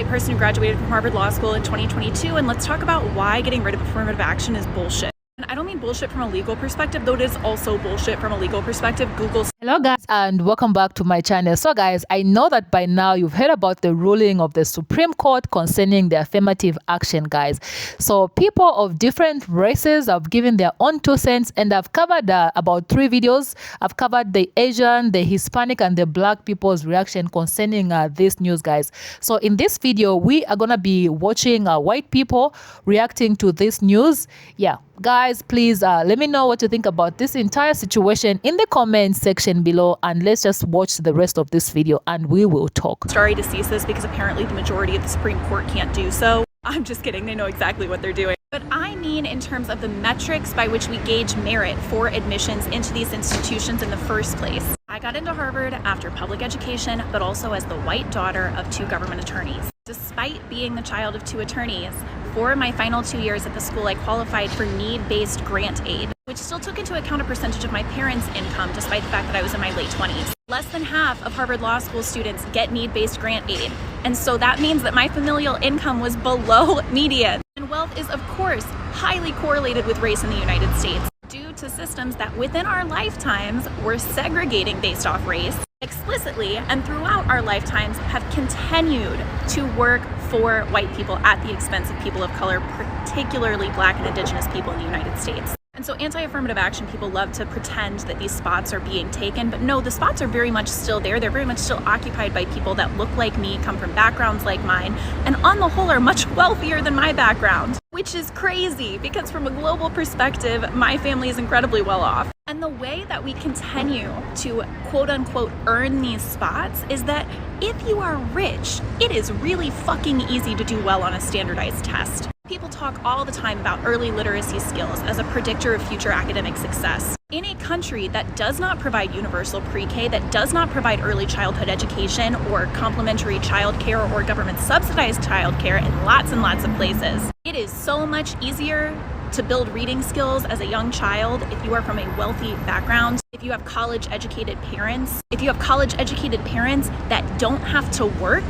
white person who graduated from Harvard Law School in 2022, and let's talk about why getting rid of affirmative action is bullshit. And I don't mean bullshit from a legal perspective, though it is also bullshit from a legal perspective. Google. Hello guys, and welcome back to my channel. So guys, I know that by now you've heard about the ruling of the Supreme Court concerning the affirmative action, guys. So people of different races have given their own 2 cents, and I've covered about 3 videos. I've covered the Asian, the Hispanic, and the Black people's reaction concerning this news, guys. So in this video, we are gonna be watching white people reacting to this news. Yeah, guys, please let me know what you think about this entire situation in the comment section below, and let's just watch the rest of this video and we will talk. Stare decisis, because apparently the majority of the Supreme Court can't do so. I'm just kidding, they know exactly what they're doing. But I mean in terms of the metrics by which we gauge merit for admissions into these institutions in the first place. I got into Harvard after public education, but also as the white daughter of 2 government attorneys. Despite being the child of 2 attorneys, for my final 2 years at the school, I qualified for need-based grant aid, which still took into account a percentage of my parents' income, despite the fact that I was in my late 20s. Less than half of Harvard Law School students get need-based grant aid, and so that means that my familial income was below median. And wealth is, of course, highly correlated with race in the United States, due to systems that within our lifetimes were segregating based off race, explicitly and throughout our lifetimes have continued to work for white people at the expense of people of color, particularly Black and Indigenous people in the United States. And so anti-affirmative action people love to pretend that these spots are being taken, but no, the spots are very much still there. They're very much still occupied by people that look like me, come from backgrounds like mine, and on the whole are much wealthier than my background, which is crazy because from a global perspective, my family is incredibly well off. And the way that we continue to quote unquote earn these spots is that if you are rich, it is really fucking easy to do well on a standardized test. People talk all the time about early literacy skills as a predictor of future academic success. In a country that does not provide universal pre-K, that does not provide early childhood education or complementary childcare or government subsidized childcare in lots and lots of places, it is so much easier to build reading skills as a young child if you are from a wealthy background, if you have college educated parents, that don't have to work,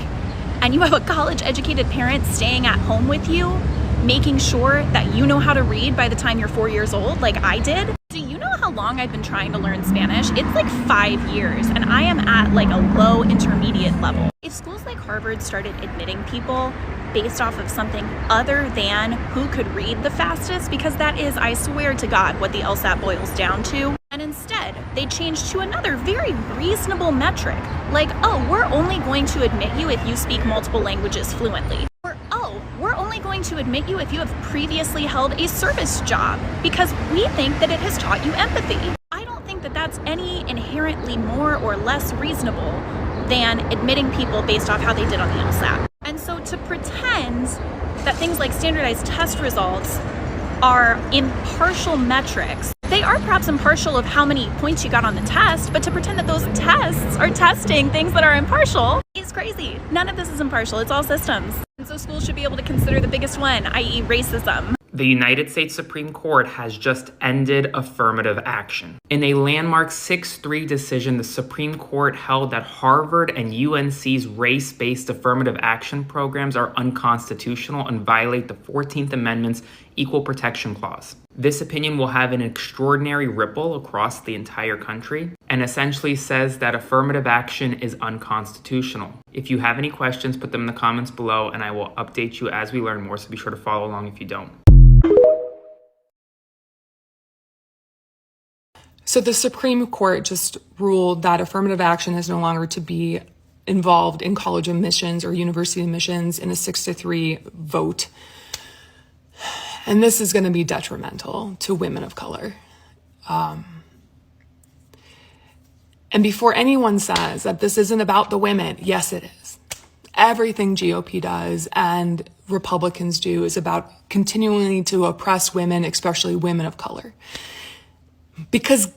and you have a college educated parent staying at home with you, making sure that you know how to read by the time you're 4 years old, like I did. Do you know how long I've been trying to learn Spanish? It's like 5 years, and I am at like a low intermediate level. If schools like Harvard started admitting people based off of something other than who could read the fastest, because that is, I swear to God, what the LSAT boils down to, and instead they changed to another very reasonable metric, like, oh, we're only going to admit you if you speak multiple languages fluently. Or, oh, we're only going to admit you if you have previously held a service job, because we think that it has taught you empathy. I don't think that that's any inherently more or less reasonable than admitting people based off how they did on the LSAT. And so to pretend that things like standardized test results are impartial metrics, they are perhaps impartial of how many points you got on the test, but to pretend that those tests are testing things that are impartial is crazy. None of this is impartial, it's all systems. And so schools should be able to consider the biggest one, i.e. racism. The United States Supreme Court has just ended affirmative action. In a landmark 6-3 decision, the Supreme Court held that Harvard and UNC's race-based affirmative action programs are unconstitutional and violate the 14th Amendment's Equal Protection Clause. This opinion will have an extraordinary ripple across the entire country and essentially says that affirmative action is unconstitutional. If you have any questions, put them in the comments below and I will update you as we learn more, so be sure to follow along if you don't. So the Supreme Court just ruled that affirmative action is no longer to be involved in college admissions or university admissions in a 6-3 vote. And this is going to be detrimental to women of color. And before anyone says that this isn't about the women, yes, it is. Everything GOP does and Republicans do is about continuing to oppress women, especially women of color. Because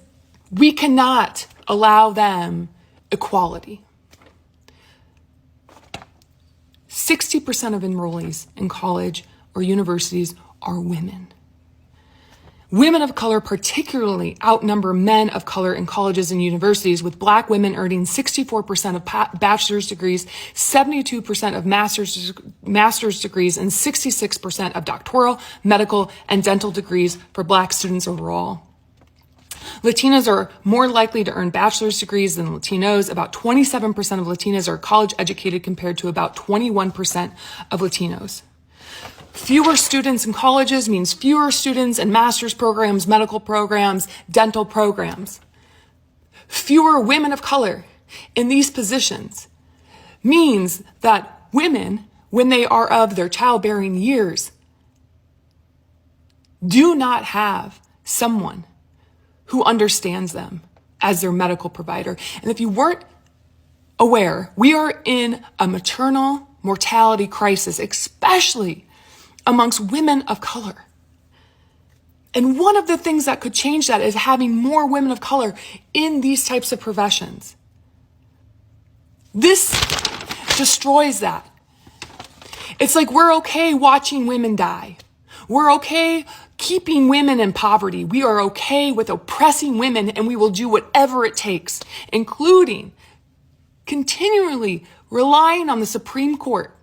we cannot allow them equality. 60% of enrollees in college or universities are women. Women of color particularly outnumber men of color in colleges and universities, with Black women earning 64% of bachelor's degrees, 72% of master's degrees, and 66% of doctoral, medical, and dental degrees for Black students overall. Latinas are more likely to earn bachelor's degrees than Latinos. About 27% of Latinas are college educated compared to about 21% of Latinos. Fewer students in colleges means fewer students in master's programs, medical programs, dental programs. Fewer women of color in these positions means that women, when they are of their childbearing years, do not have someone who understands them as their medical provider. And if you weren't aware, we are in a maternal mortality crisis, especially amongst women of color. And one of the things that could change that is having more women of color in these types of professions. This destroys that. It's like we're okay watching women die. We're okay keeping women in poverty. We are okay with oppressing women, and we will do whatever it takes, including continually relying on the Supreme Court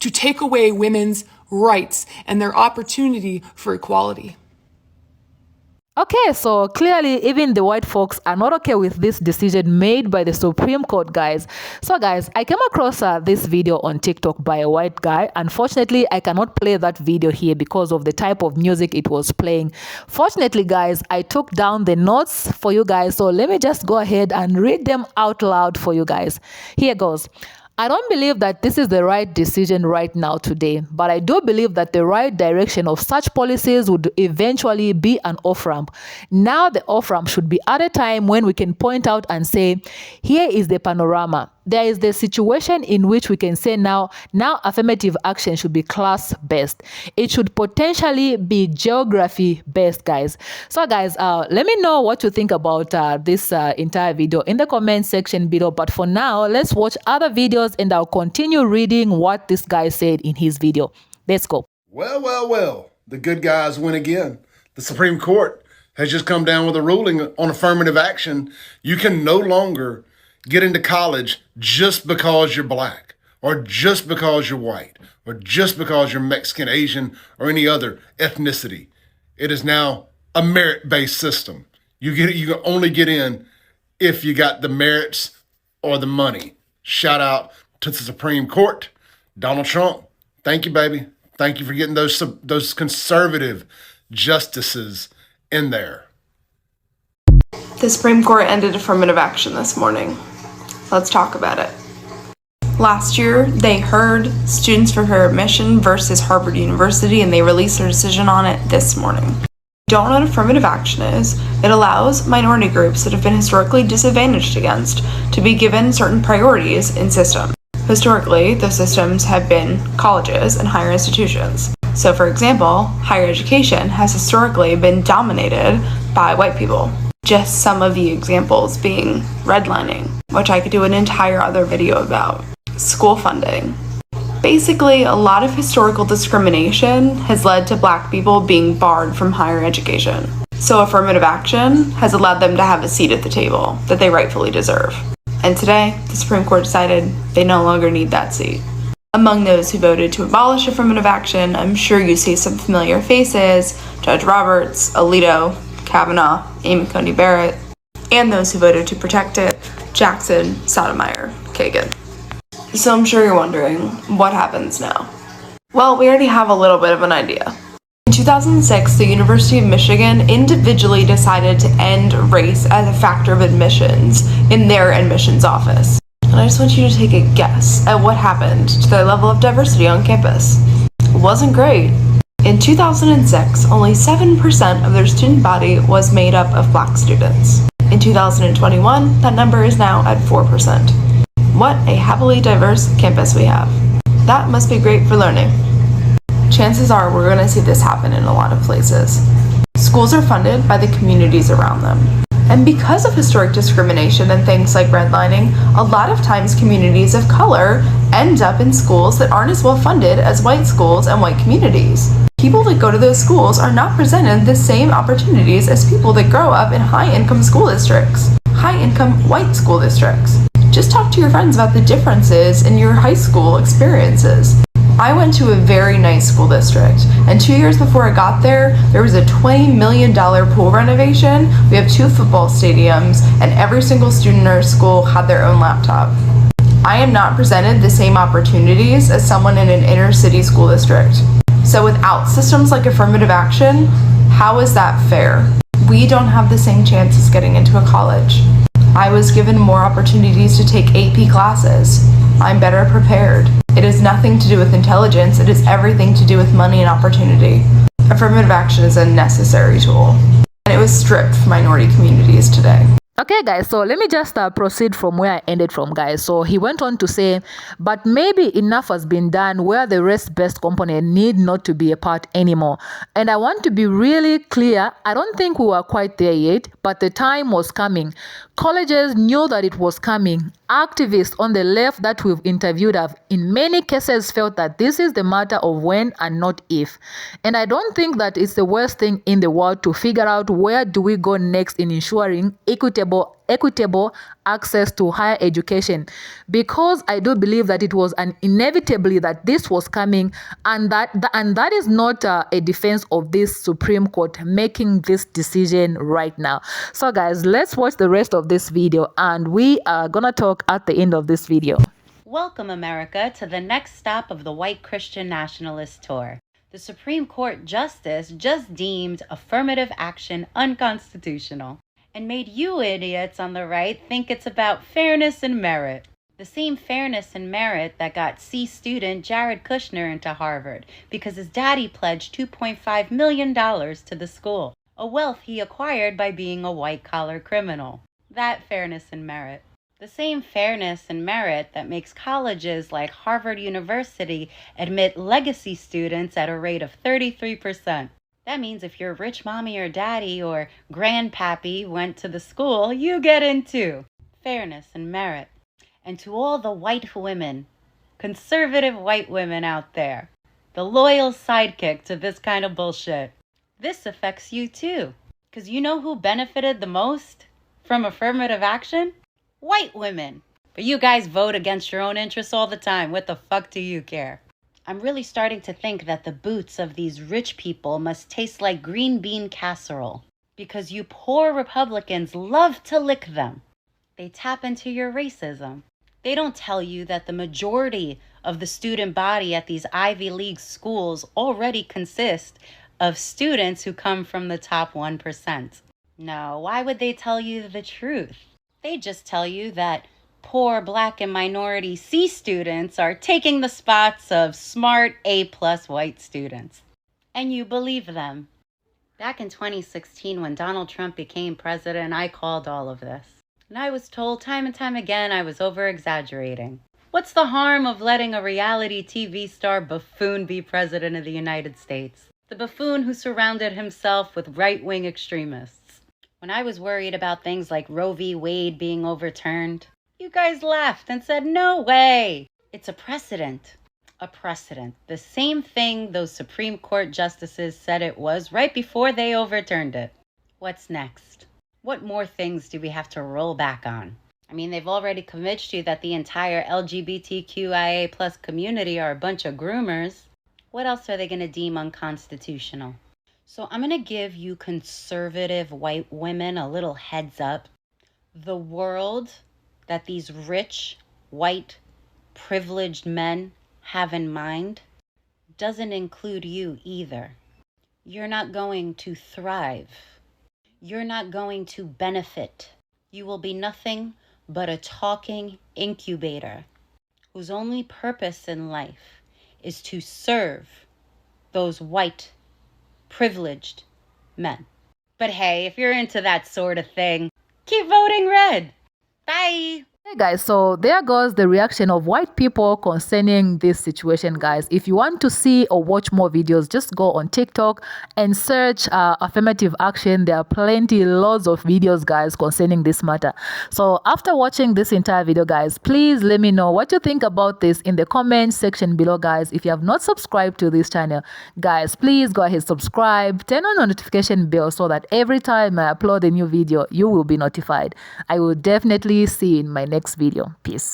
to take away women's rights and their opportunity for equality. Okay, so clearly even the white folks are not okay with this decision made by the Supreme Court, guys. So guys, I came across this video on TikTok by a white guy. Unfortunately, I cannot play that video here because of the type of music it was playing. Fortunately, guys, I took down the notes for you guys. So let me just go ahead and read them out loud for you guys. Here goes. I don't believe that this is the right decision right now today, but I do believe that the right direction of such policies would eventually be an off-ramp. Now the off-ramp should be at a time when we can point out and say, here is the panorama. There is the situation in which we can say now affirmative action should be class-based. It should potentially be geography-based, guys. So guys, let me know what you think about this entire video in the comment section below. But for now, let's watch other videos and I'll continue reading what this guy said in his video. Let's go. Well, the good guys win again. The Supreme Court has just come down with a ruling on affirmative action. You can no longer get into college just because you're Black, or just because you're white, or just because you're Mexican, Asian, or any other ethnicity. It is now a merit-based system. You can only get in if you got the merits or the money. Shout out to the Supreme Court. Donald Trump, thank you, baby. Thank you for getting those conservative justices in there. The Supreme Court ended affirmative action this morning. Let's talk about it. Last year, they heard students for fair admission versus Harvard University, and they released their decision on it this morning. If you don't know what affirmative action is, it allows minority groups that have been historically disadvantaged against to be given certain priorities in systems. Historically, those systems have been colleges and higher institutions. So for example, higher education has historically been dominated by white people. Just some of the examples being redlining, which I could do an entire other video about. School funding. Basically, a lot of historical discrimination has led to Black people being barred from higher education. So affirmative action has allowed them to have a seat at the table that they rightfully deserve. And today, the Supreme Court decided they no longer need that seat. Among those who voted to abolish affirmative action, I'm sure you see some familiar faces: Judge Roberts, Alito, Kavanaugh, Amy Coney Barrett, and those who voted to protect it: Jackson, Sotomayor, Kagan. So I'm sure you're wondering, what happens now? Well, we already have a little bit of an idea. In 2006, the University of Michigan individually decided to end race as a factor of admissions in their admissions office. And I just want you to take a guess at what happened to their level of diversity on campus. It wasn't great. In 2006, only 7% of their student body was made up of Black students. In 2021, that number is now at 4%. What a happily diverse campus we have. That must be great for learning. Chances are we're going to see this happen in a lot of places. Schools are funded by the communities around them. And because of historic discrimination and things like redlining, a lot of times communities of color end up in schools that aren't as well funded as white schools and white communities. People that go to those schools are not presented the same opportunities as people that grow up in high-income school districts, high-income white school districts. Just talk to your friends about the differences in your high school experiences. I went to a very nice school district, and 2 years before I got there was a $20 million pool renovation. We have 2 football stadiums, and every single student in our school had their own laptop. I am not presented the same opportunities as someone in an inner city school district. So without systems like affirmative action, how is that fair? We don't have the same chances getting into a college. I was given more opportunities to take AP classes. I'm better prepared. It has nothing to do with intelligence, it has everything to do with money and opportunity. Affirmative action is a necessary tool, and it was stripped from minority communities today. Okay guys, so let me just proceed from where I ended from, guys. So he went on to say, but maybe enough has been done where the race-based component need not to be a part anymore. And I want to be really clear, I don't think we were quite there yet, but the time was coming. Colleges knew that it was coming. Activists on the left that we've interviewed have in many cases felt that this is the matter of when and not if. And I don't think that it's the worst thing in the world to figure out where do we go next in ensuring equitable access to higher education, because I do believe that it was inevitably that this was coming, and that is not a defense of this Supreme Court making this decision right now. So guys, let's watch the rest of this video, and we are gonna talk at the end of this video. Welcome, America, to the next stop of the white Christian nationalist tour. The Supreme Court Justice just deemed affirmative action unconstitutional and made you idiots on the right think it's about fairness and merit. The same fairness and merit that got C student Jared Kushner into Harvard because his daddy pledged $2.5 million to the school, a wealth he acquired by being a white-collar criminal. That fairness and merit. The same fairness and merit that makes colleges like Harvard University admit legacy students at a rate of 33%. That means if your rich mommy or daddy or grandpappy went to the school, you get in too. Fairness and merit. And to all the white women, conservative white women out there, the loyal sidekick to this kind of bullshit, this affects you too. Because you know who benefited the most from affirmative action? White women. But you guys vote against your own interests all the time. What the fuck do you care? I'm really starting to think that the boots of these rich people must taste like green bean casserole, because you poor Republicans love to lick them. They tap into your racism. They don't tell you that the majority of the student body at these Ivy League schools already consist of students who come from the top 1%. No, why would they tell you the truth? They just tell you that poor Black and minority C students are taking the spots of smart A+ white students. And you believe them. Back in 2016, when Donald Trump became president, I called all of this. And I was told time and time again I was over-exaggerating. What's the harm of letting a reality TV star buffoon be president of the United States? The buffoon who surrounded himself with right-wing extremists. When I was worried about things like Roe v. Wade being overturned, you guys laughed and said, no way. It's a precedent. A precedent. The same thing those Supreme Court justices said it was right before they overturned it. What's next? What more things do we have to roll back on? I mean, they've already convinced you that the entire LGBTQIA+ community are a bunch of groomers. What else are they going to deem unconstitutional? So I'm going to give you conservative white women a little heads up. The world that these rich, white, privileged men have in mind doesn't include you either. You're not going to thrive. You're not going to benefit. You will be nothing but a talking incubator whose only purpose in life is to serve those white, privileged men. But hey, if you're into that sort of thing, keep voting red. Bye. Hey guys, so there goes the reaction of white people concerning this situation, guys. If you want to see or watch more videos, just go on TikTok and search affirmative action. There are loads of videos, guys, concerning this matter. So after watching this entire video, guys, please let me know what you think about this in the comment section below, guys. If you have not subscribed to this channel, guys, please go ahead, subscribe, turn on the notification bell so that every time I upload a new video, you will be notified. I will definitely see you in my next video. Peace.